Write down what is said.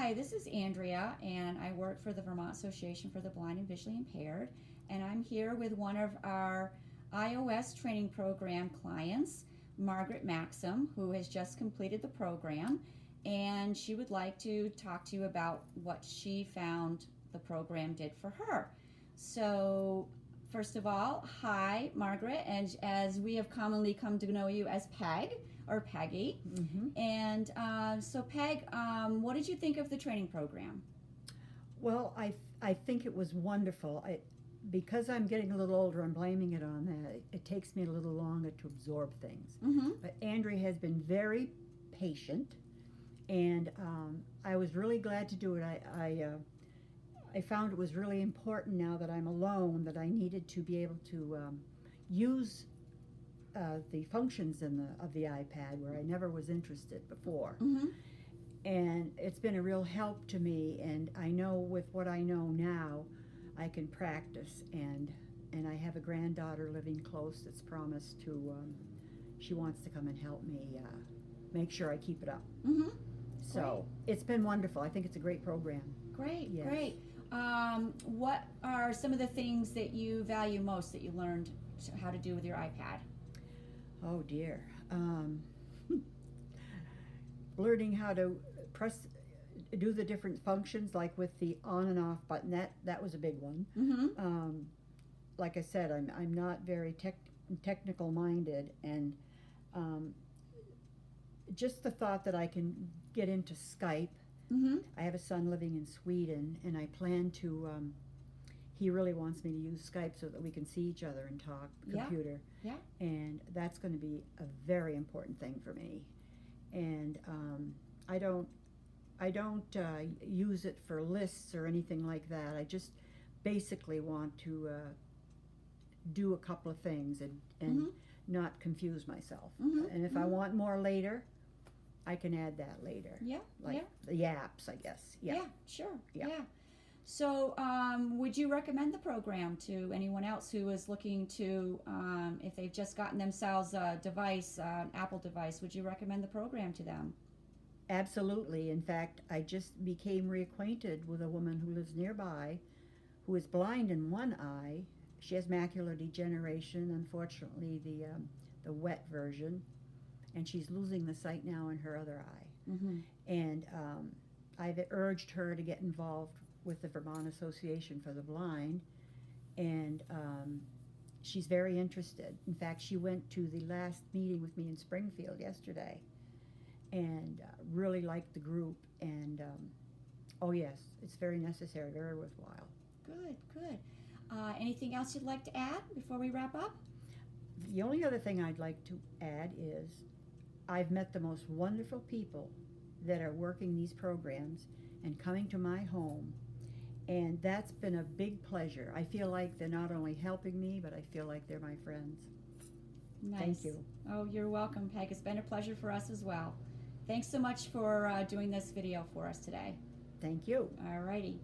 Hi, this is Andrea, and I work for the Vermont Association for the Blind and Visually Impaired, and I'm here with one of our iOS training program clients, Margaret Maxham, who has just completed the program, and she would like to talk to you about what she found the program did for her. So, first of all, hi, Margaret, and as we have commonly come to know you as Peg, or Peggy. And so Peg, what did you think of the training program? Well, I think it was wonderful. Because I'm getting a little older, I'm blaming it on that. It takes me a little longer to absorb things. But Andrea has been very patient, and I was really glad to do it. I found it was really important now that I'm alone that I needed to be able to use the functions of the iPad where I never was interested before. And it's been a real help to me, and I know with what I know now, I can practice, and I have a granddaughter living close that's promised to, she wants to come and help me make sure I keep it up. So it's been wonderful. I think it's a great program. Great, Yes. great. What are some of the things that you value most that you learned how to do with your iPad? Oh dear. Learning how to do the different functions, like with the on and off button, that was a big one. Like I said, I'm not very technical minded, and just the thought that I can get into Skype. I have a son living in Sweden, and I plan to, he really wants me to use Skype so that we can see each other and talk computer. Yeah. And that's going to be a very important thing for me. And I don't use it for lists or anything like that. I just basically want to do a couple of things and not confuse myself. And if I want more later, I can add that later. Like the apps, I guess. Yeah, sure. Yeah. So, would you recommend the program to anyone else who is looking to, if they've just gotten themselves a device, an Apple device, would you recommend the program to them? Absolutely. In fact, I just became reacquainted with a woman who lives nearby who is blind in one eye. She has macular degeneration, unfortunately, the wet version, and she's losing the sight now in her other eye. And I've urged her to get involved with the Vermont Association for the Blind, and she's very interested. In fact, she went to the last meeting with me in Springfield yesterday, and really liked the group, and oh yes, it's very necessary, very worthwhile. Good, good. Anything else you'd like to add before we wrap up? The only other thing I'd like to add is I've met the most wonderful people that are working these programs and coming to my home, and that's been a big pleasure. I feel like they're not only helping me, but I feel like they're my friends. Nice. Thank you. Oh, you're welcome, Peg. It's been a pleasure for us as well. Thanks so much for doing this video for us today. Thank you. All righty.